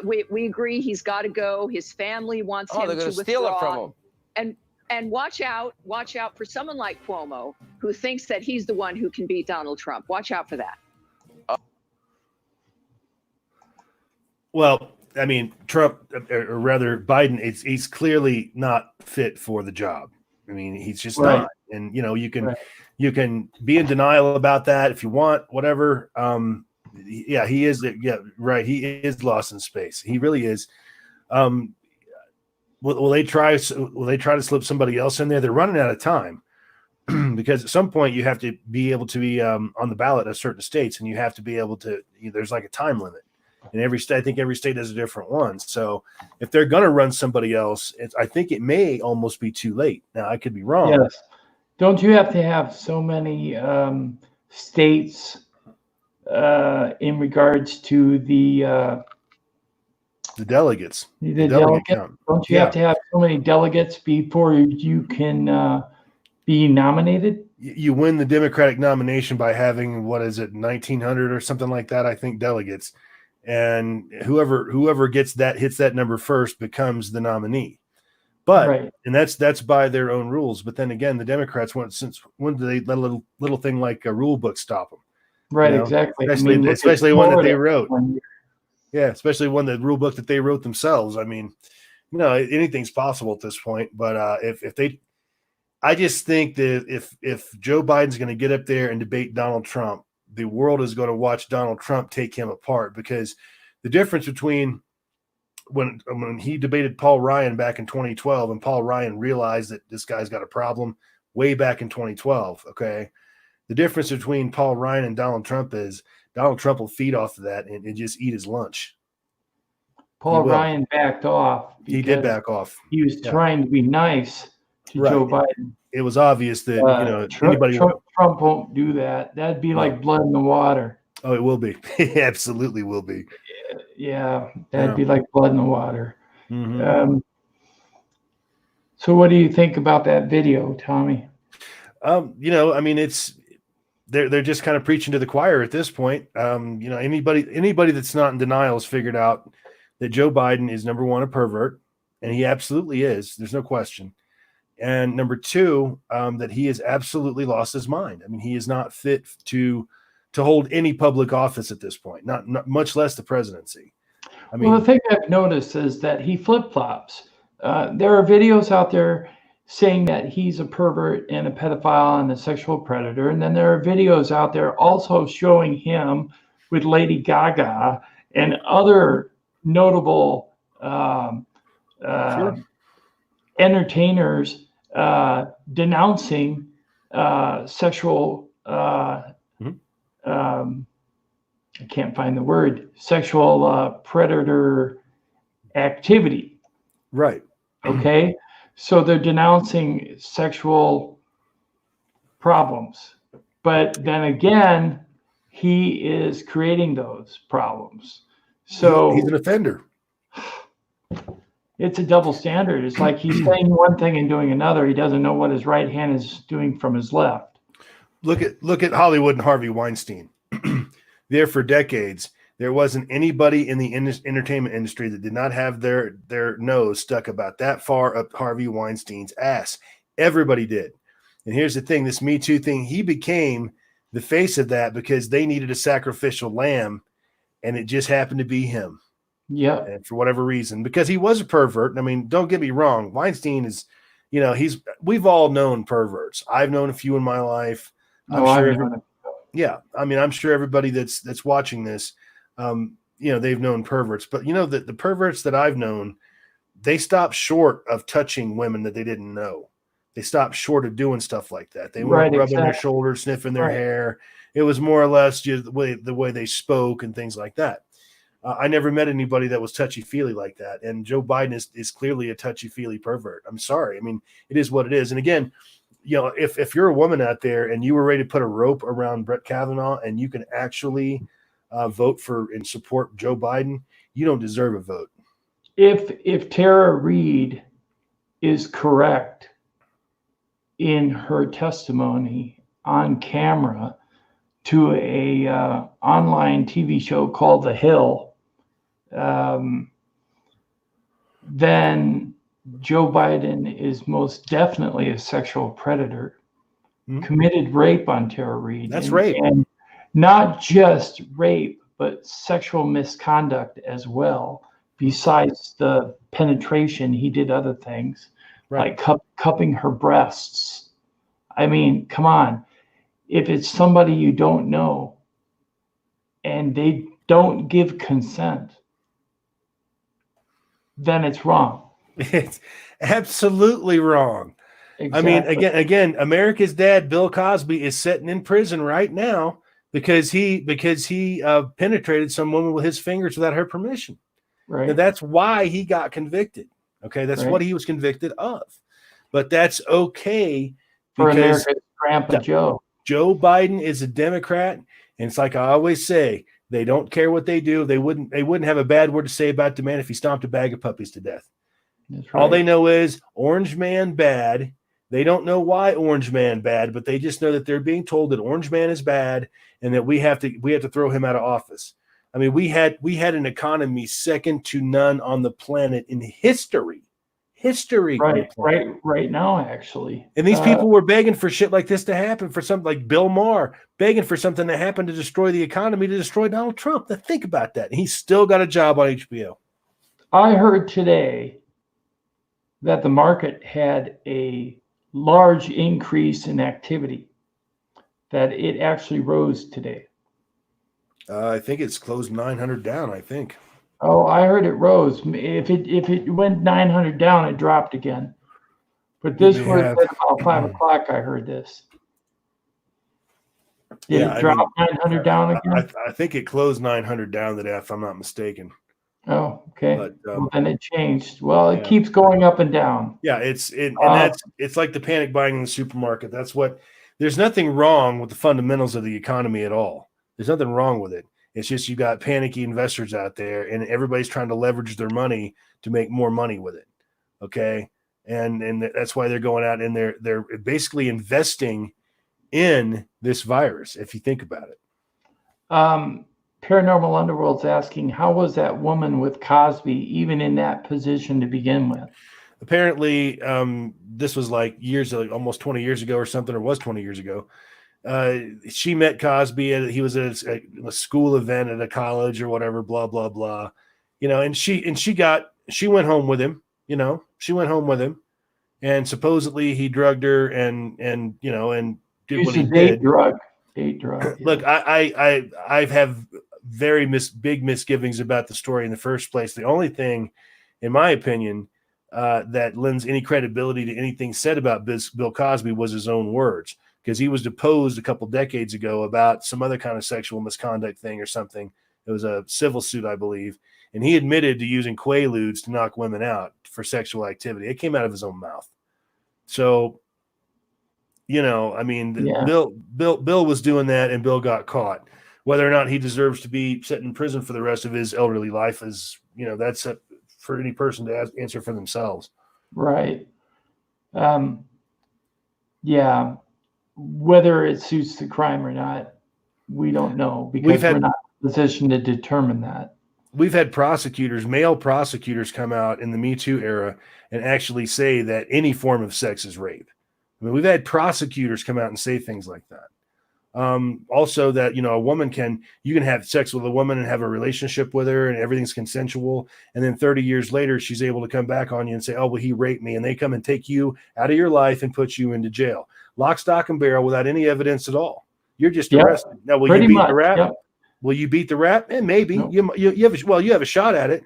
we agree he's got to go. His family wants him to withdraw. Steal it from him. And watch out for someone like Cuomo, who thinks that he's the one who can beat Donald Trump. Watch out for that. Well, I mean, Trump, or rather Biden, he's clearly not fit for the job. I mean, he's just not. And you can be in denial about that if you want, whatever. Yeah, he is. Yeah, right. He is lost in space. He really is. Will they try to slip somebody else in there? They're running out of time because at some point you have to be able to be on the ballot in certain states, and you have to be able to. There's like a time limit, and every state. I think every state has a different one. So if they're going to run somebody else, I think it may almost be too late. Now I could be wrong. Yes. Don't you have to have so many states in regards to the delegates, the delegate delegates. count. Don't you have to have so many delegates before you can be nominated? You win the Democratic nomination by having, what is it, 1,900 or something like that, I think, delegates. And whoever hits that number first becomes the nominee. But Right. and that's by their own rules. But then again, the Democrats when did they let a little thing like a rule book stop them? Right, exactly. Especially one that they wrote. One year. Yeah, especially the rule book that they wrote themselves. I mean, anything's possible at this point. But I just think that if Joe Biden's going to get up there and debate Donald Trump, the world is going to watch Donald Trump take him apart, because the difference between when he debated Paul Ryan back in 2012 and Paul Ryan realized that this guy's got a problem way back in 2012. Okay. The difference between Paul Ryan and Donald Trump is Donald Trump will feed off of that and just eat his lunch. Paul Ryan backed off. He did back off. He was trying to be nice to Joe Biden. It was obvious that Trump won't do that. That'd be like blood in the water. Oh, it will be. It absolutely will be. Yeah, that'd be like blood in the water. Mm-hmm. So what do you think about that video, Tommy? I mean, they're just kind of preaching to the choir at this point. Anybody that's not in denial has figured out that Joe Biden is, number one, a pervert, and he absolutely is. There's no question. And number two, that he has absolutely lost his mind. I mean, he is not fit to hold any public office at this point, not much less the presidency. I mean, well, the thing I've noticed is that he flip-flops. There are videos out there saying that he's a pervert and a pedophile and a sexual predator. And then there are videos out there also showing him with Lady Gaga and other notable entertainers denouncing sexual I can't find the word, sexual predator activity. Right. Okay. So they're denouncing sexual problems. But then again, he is creating those problems. So he's an offender. It's a double standard. It's like he's saying one thing and doing another. He doesn't know what his right hand is doing from his left. Look at Hollywood and Harvey Weinstein. There for decades, there wasn't anybody in the entertainment industry that did not have their nose stuck about that far up Harvey Weinstein's ass. Everybody did. And here's the thing, this Me Too thing, he became the face of that because they needed a sacrificial lamb, and it just happened to be him. Yeah. And for whatever reason, because he was a pervert. I mean, don't get me wrong. Weinstein is, we've all known perverts. I've known a few in my life. Yeah. I mean, I'm sure everybody that's watching this, they've known perverts, but the perverts that I've known, they stopped short of touching women that they didn't know. They stopped short of doing stuff like that. They weren't rubbing their shoulders, sniffing their hair. It was more or less just the way they spoke and things like that. I never met anybody that was touchy-feely like that. And Joe Biden is clearly a touchy-feely pervert. I'm sorry. I mean, it is what it is. And again, if you're a woman out there and you were ready to put a rope around Brett Kavanaugh and you can actually vote for and support Joe Biden, you don't deserve a vote. If Tara Reid is correct in her testimony on camera to a online TV show called The Hill, then Joe Biden is most definitely a sexual predator, committed rape on Tara Reid. That's rape. And not just rape, but sexual misconduct as well. Besides the penetration, he did other things, like cupping her breasts. I mean, come on. If it's somebody you don't know and they don't give consent, then it's wrong. It's absolutely wrong. Exactly. I mean, again, America's dad, Bill Cosby, is sitting in prison right now because he penetrated some woman with his fingers without her permission. Right. Now, that's why he got convicted. Okay, that's what he was convicted of. But that's okay for because America's Grandpa Joe. Joe Biden is a Democrat, and it's like I always say, they don't care what they do. They wouldn't have a bad word to say about the man if he stomped a bag of puppies to death. That's right. All they know is Orange Man bad. They don't know why Orange Man bad, but they just know that they're being told that Orange Man is bad and that we have to throw him out of office. I mean, we had an economy second to none on the planet in history. Right now, actually. And these people were begging for shit like this to happen, for something like Bill Maher begging for something to happen to destroy the economy, to destroy Donald Trump. Now think about that. He's still got a job on HBO. I heard today that the market had a large increase in activity, that it actually rose today. I think it's closed 900 down, I think. Oh, I heard it rose. If it went 900 down, it dropped again. But this was at about 5 o'clock. I heard this. Did it drop 900 down again? I think it closed 900 down today, if I'm not mistaken. Oh, okay. But, well, then it changed. Well, it keeps going up and down. Yeah, it's like the panic buying in the supermarket. There's nothing wrong with the fundamentals of the economy at all. There's nothing wrong with it. It's just you got panicky investors out there, and everybody's trying to leverage their money to make more money with it. Okay, and that's why they're going out and they're basically investing in this virus. If you think about it, Paranormal Underworld's asking, how was that woman with Cosby even in that position to begin with? Apparently, this was like almost 20 years ago or something, or was 20 years ago. She met Cosby and he was at a school event at a college or whatever, blah, blah, blah, and she went home with him, and supposedly he drugged her and did what he did. Date drug. Look, I have very big misgivings about the story in the first place. The only thing, in my opinion, that lends any credibility to anything said about Bill Cosby was his own words. Because he was deposed a couple decades ago about some other kind of sexual misconduct thing or something. It was a civil suit, I believe. And he admitted to using Quaaludes to knock women out for sexual activity. It came out of his own mouth. So, Bill was doing that and Bill got caught. Whether or not he deserves to be set in prison for the rest of his elderly life is, that's for any person to answer for themselves. Right. Yeah. Whether it suits the crime or not, we don't know because we're not in a position to determine that. We've had male prosecutors come out in the Me Too era and actually say that any form of sex is rape. I mean, we've had prosecutors come out and say things like that. Also that, you can have sex with a woman and have a relationship with her and everything's consensual. And then 30 years later, she's able to come back on you and say, oh, well, he raped me. And they come and take you out of your life and put you into jail. Lock, stock, and barrel without any evidence at all. You're just arrested. Now, will you beat the rap? Yep. Will you beat the rap? And maybe you have a shot at it.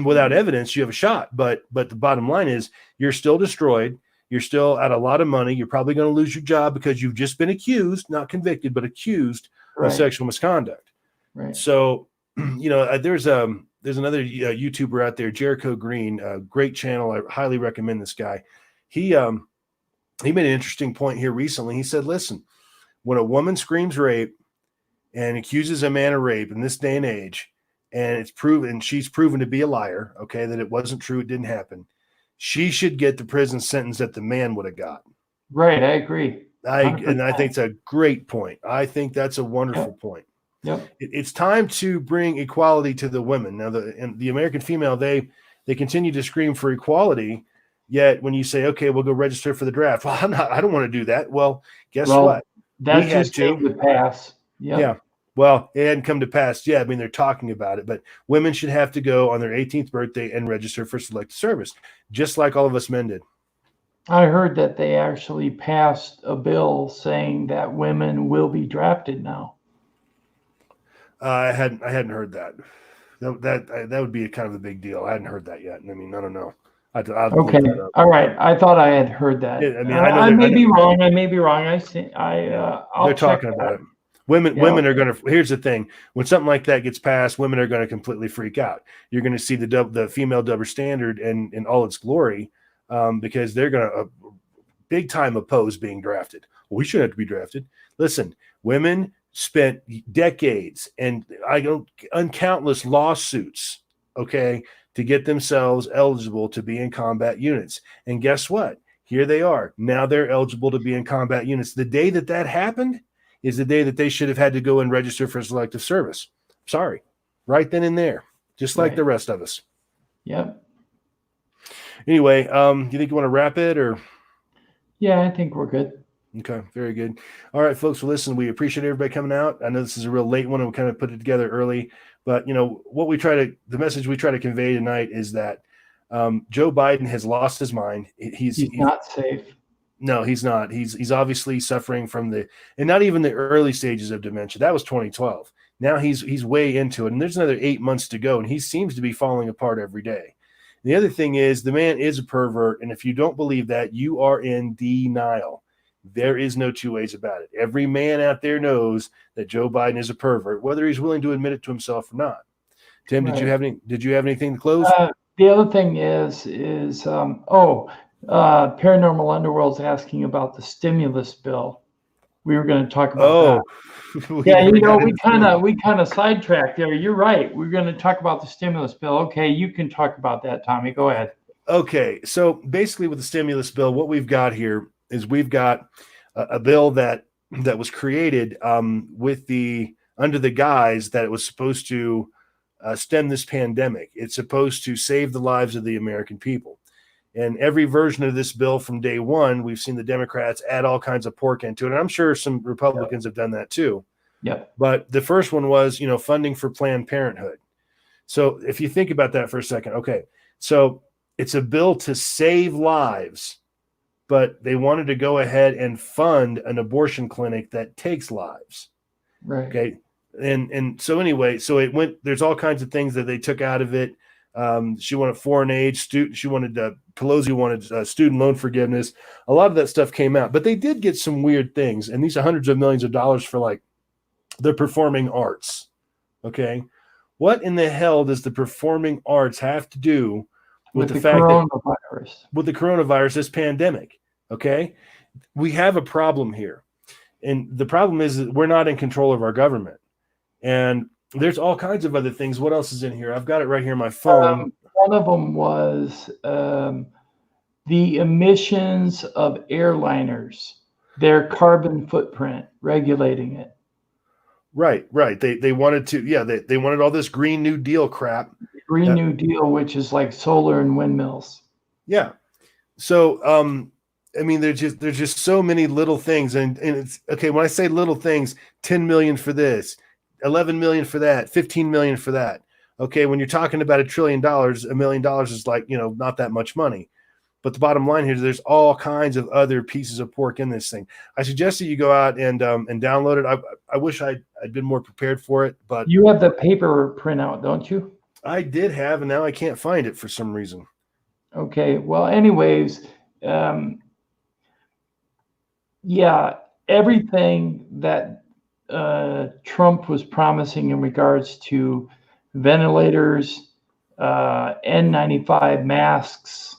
Without evidence, you have a shot. But the bottom line is you're still destroyed. You're still out a lot of money. You're probably going to lose your job because you've just been accused, not convicted, but accused of sexual misconduct. Right. So, there's another YouTuber out there, Jericho Green, a great channel. I highly recommend this guy. He made an interesting point here recently. He said, listen, when a woman screams rape and accuses a man of rape in this day and age, and she's proven to be a liar, okay, that it wasn't true, it didn't happen, she should get the prison sentence that the man would have got. Right, I agree. I think it's a great point. I think that's a wonderful point. Yep. It's time to bring equality to the women. Now, the American female, they continue to scream for equality. Yet when you say, okay, we'll go register for the draft. Well, I don't want to do that. Well, guess what? That just came to pass. Yep. Yeah. Well, it hadn't come to pass yet. I mean, they're talking about it, but women should have to go on their 18th birthday and register for selective service, just like all of us men did. I heard that they actually passed a bill saying that women will be drafted now. I hadn't heard that. That would be a kind of a big deal. I hadn't heard that yet. I mean, I don't know. Okay. All right. I thought I had heard that. Yeah, I mean, I may be wrong. I'll they're talking about it. Women are going to. Here's the thing: when something like that gets passed, women are going to completely freak out. You're going to see the female double standard in all its glory, because they're going to big time oppose being drafted. we shouldn't have to be drafted. Listen, women spent decades and uncountless lawsuits, okay, to get themselves eligible to be in combat units. And guess what? Here they are. Now they're eligible to be in combat units. The day that that happened is the day that they should have had to go and register for selective service. Sorry. Right then and there, just like the rest of us. Yep. Anyway, do you think you want to wrap it or? Yeah, I think we're good. Okay, very good. All right, folks. Well, listen, we appreciate everybody coming out. I know this is a real late one, and we kind of put it together early. But the message we try to convey tonight is that Joe Biden has lost his mind. He's not safe. No, he's not. He's obviously suffering from and not even the early stages of dementia. That was 2012. Now he's way into it, and there's another 8 months to go, and he seems to be falling apart every day. The other thing is the man is a pervert, and if you don't believe that, you are in denial. There is no two ways about it. Every man out there knows that Joe Biden is a pervert, whether he's willing to admit it to himself or not. Tim, Right. did you have anything to close? The other thing is Paranormal Underworld's asking about the stimulus bill. We were going to talk about that. Yeah, we kind of sidetracked there. You're right. We're going to talk about the stimulus bill. Okay, you can talk about that, Tommy. Go ahead. Okay, so basically with the stimulus bill, what we've got here is we've got a bill that was created under the guise that it was supposed to stem this pandemic. It's supposed to save the lives of the American people. And every version of this bill from day one, we've seen the Democrats add all kinds of pork into it. And I'm sure some Republicans have done that too. Yeah. But the first one was, funding for Planned Parenthood. So if you think about that for a second, okay, so it's a bill to save lives, but they wanted to go ahead and fund an abortion clinic that takes lives. Right. Okay. And so anyway, so it went, there's all kinds of things that they took out of it. She wanted foreign aid, she wanted Pelosi wanted student loan forgiveness. A lot of that stuff came out, but they did get some weird things, and these are hundreds of millions of dollars for like the performing arts. Okay, what in the hell does the performing arts have to do with the fact that with the coronavirus, this pandemic? Okay, we have a problem here, and the problem is that we're not in control of our government, and there's all kinds of other things. What else is in here? I've got it right here on my phone. One of them was the emissions of airliners, their carbon footprint, regulating it. Right. They wanted to, they wanted all this Green New Deal crap. Green New Deal, which is like solar and windmills. Yeah. So, I mean, there's just so many little things, and it's okay. When I say little things, 10 million for this, 11 million for that, 15 million for that. Okay, when you're talking about $1 trillion, $1 million is like, not that much money. But the bottom line here is there's all kinds of other pieces of pork in this thing. I suggest that you go out and download it. I wish I'd been more prepared for it, but you have the paper printout, don't you? I did have, and now I can't find it for some reason. Okay. Well, anyways, everything that Trump was promising in regards to ventilators, N95 masks,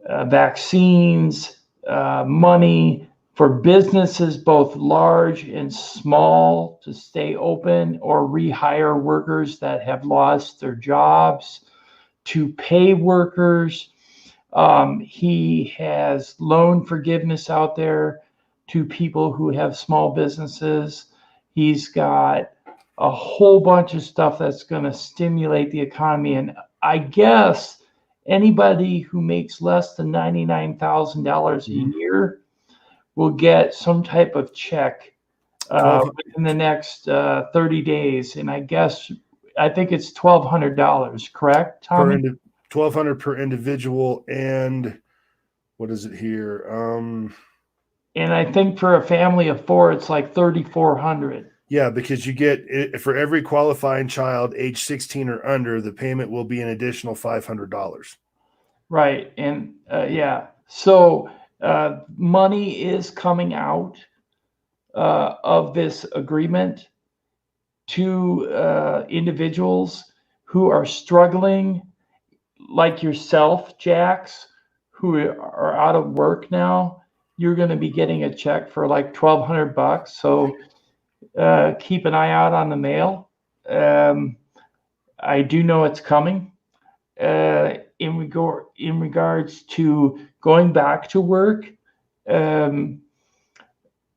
vaccines, money for businesses, both large and small, to stay open or rehire workers that have lost their jobs, to pay workers. He has loan forgiveness out there to people who have small businesses. He's got a whole bunch of stuff that's going to stimulate the economy. And I guess anybody who makes less than $99,000 a year will get some type of check in the next 30 days. And I think it's $1,200, correct, Tommy? $1,200 per individual. And what is it here? And I think for a family of 4, it's like $3,400. Yeah, because you get, for every qualifying child age 16 or under, the payment will be an additional $500. Right. And so money is coming out of this agreement to individuals who are struggling, like yourself, Jax, who are out of work now. you're going to be getting a check for like $1,200. So keep an eye out on the mail. I do know it's coming. In regards to going back to work,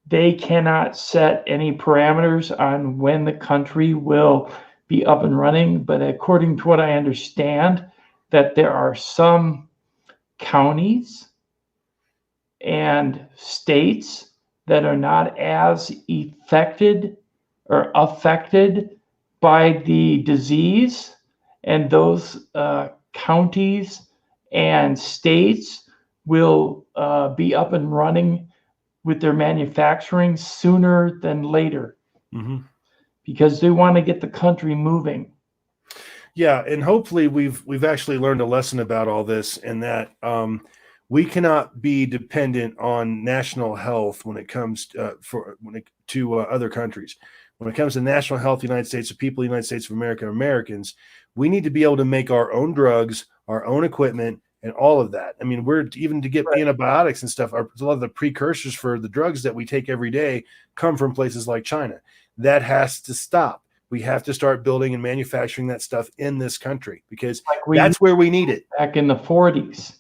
they cannot set any parameters on when the country will be up and running. But according to what I understand, that there are some counties and states that are not as affected by the disease, and those counties and states will be up and running with their manufacturing sooner than later, because they want to get the country moving. Yeah, and hopefully we've actually learned a lesson about all this, and that we cannot be dependent on national health when it comes to other countries. When it comes to national health, the United States, the people of the United States of America, Americans, we need to be able to make our own drugs, our own equipment, and all of that. I mean, we're even to get antibiotics and stuff. A lot of the precursors for the drugs that we take every day come from places like China. That has to stop. We have to start building and manufacturing that stuff in this country, because that's where we need it. Back in the 40s,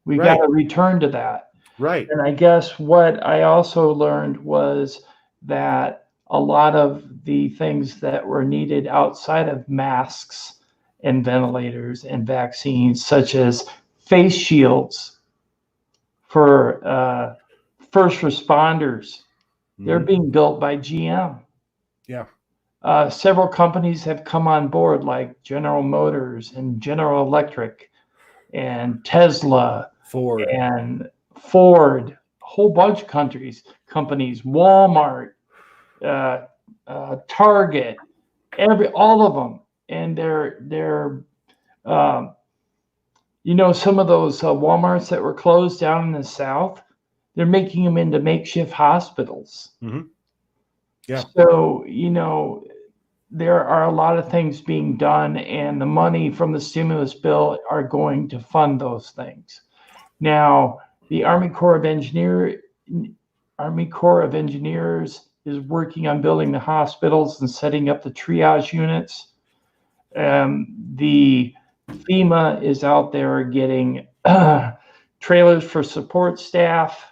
we got to return to that. Right. And I guess what I also learned was that a lot of the things that were needed outside of masks and ventilators and vaccines, such as face shields for first responders, they're being built by GM. Yeah. Several companies have come on board, like General Motors and General Electric and Tesla, Ford, a whole bunch of companies, Walmart, Target, all of them. And they're some of those Walmarts that were closed down in the South, they're making them into makeshift hospitals. Yeah. So, there are a lot of things being done, and the money from the stimulus bill are going to fund those things. Now, the Army Corps of Engineers is working on building the hospitals and setting up the triage units. The FEMA is out there getting trailers for support staff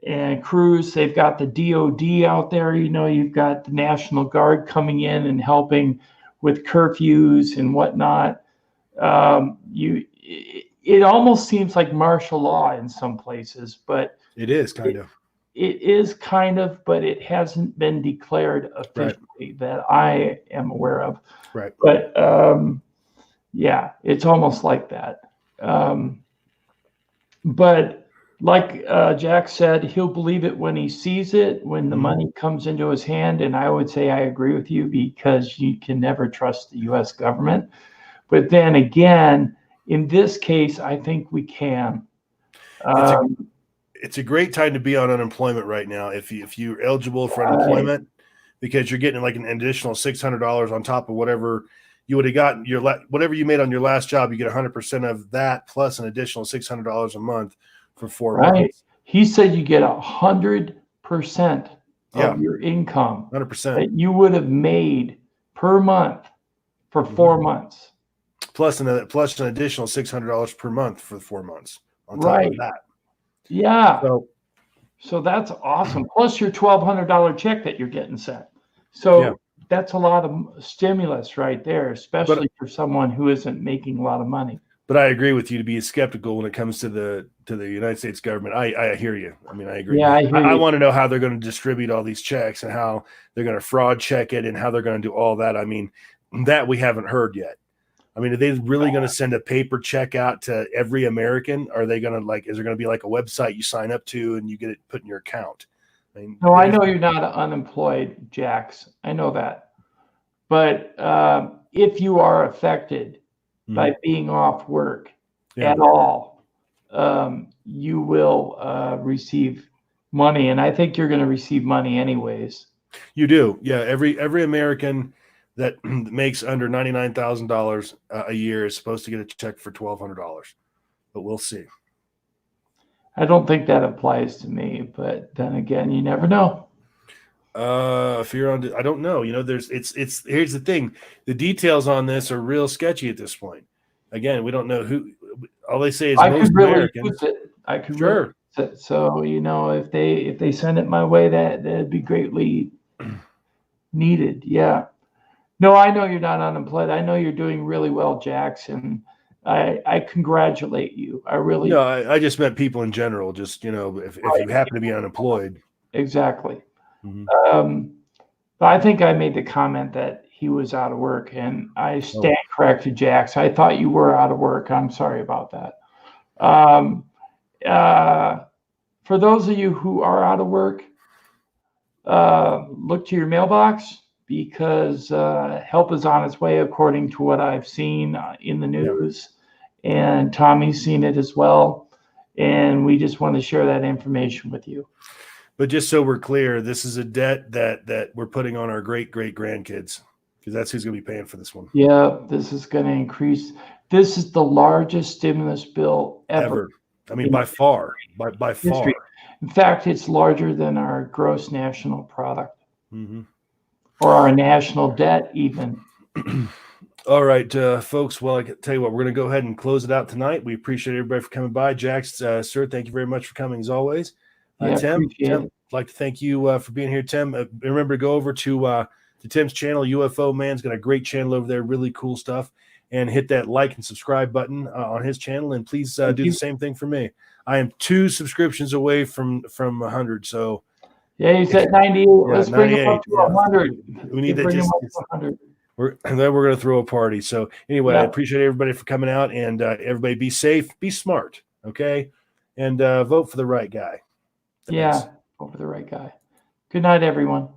and crews. They've got the DOD out there. You've got the National Guard coming in and helping with curfews and whatnot. It almost seems like martial law in some places, but it is kind of. It is kind of, but it hasn't been declared officially that I am aware of. Right. But yeah, it's almost like that. But like Jack said, he'll believe it when he sees it, when the money comes into his hand. And I would say I agree with you, because you can never trust the U.S. government. But then again, in this case, I think we can. It's a great time to be on unemployment right now if you're eligible for unemployment, because you're getting like an additional $600 on top of whatever you would have gotten whatever you made on your last job. You get 100% of that plus an additional $600 a month for 4 months. He said you get 100% of your income 100% that you would have made per month for 4 months, plus an additional $600 per month for 4 months on top of that. Yeah. So that's awesome. Plus your $1,200 check that you're getting sent. So that's a lot of stimulus right there, especially for someone who isn't making a lot of money. But I agree with you to be skeptical when it comes to the United States government. I hear you. I mean, I agree. Yeah, I hear you. I want to know how they're going to distribute all these checks and how they're going to fraud check it and how they're going to do all that. I mean, that we haven't heard yet. I mean, are they really going to send a paper check out to every American? Are they going to is there going to be like a website you sign up to and you get it put in your account? I mean, no, I know you're not unemployed, Jax. I know that. But if you are affected by being off work at all, you will receive money. And I think you're going to receive money anyways. You do. Yeah. Every American that makes under $99,000 a year is supposed to get a check for $1,200, but we'll see. I don't think that applies to me, but then again, you never know. If you're on, I don't know. You know, it's here's the thing: the details on this are real sketchy at this point. Again, we don't know who. All they say is I most could really Americans. use it. I could Sure. really use it. So, you know, if they send it my way, that'd be greatly needed. Yeah. No, I know you're not unemployed. I know you're doing really well, Jackson. I congratulate you. I really No, I just meant people in general. Just, you know, if you happen to be unemployed. exactly. Mhm. But I think I made the comment that he was out of work, and I stand corrected, Jax. I thought you were out of work. I'm sorry about that. For those of you who are out of work, look to your mailbox because help is on its way, according to what I've seen in the news. And Tommy's seen it as well. And we just want to share that information with you. But just so we're clear, this is a debt that we're putting on our great grandkids, because that's who's going to be paying for this one. Yeah, this is going to increase. This is the largest stimulus bill ever. I mean, by far, by far. In fact, it's larger than our gross national product Mhm. or our national debt, even. All right, folks. Well, I can tell you what, we're going to go ahead and close it out tonight. We appreciate everybody for coming by. Jax, sir, thank you very much for coming as always. Yeah, Tim, appreciate Tim, it. I'd like to thank you for being here, Tim. Remember to go over to Tim's channel. UFO Man's got a great channel over there, really cool stuff. And hit that like and subscribe button on his channel. And please do the same thing for me. I am 2 subscriptions away from 100. So yeah, he's at 98. Let's bring him up to 100. We need to bring him just. up to 100. And then we're going to throw a party. So anyway, I Yeah. appreciate everybody for coming out, and everybody be safe, be smart, okay, and vote for the right guy. Thanks. Yeah, vote for the right guy. Good night, everyone.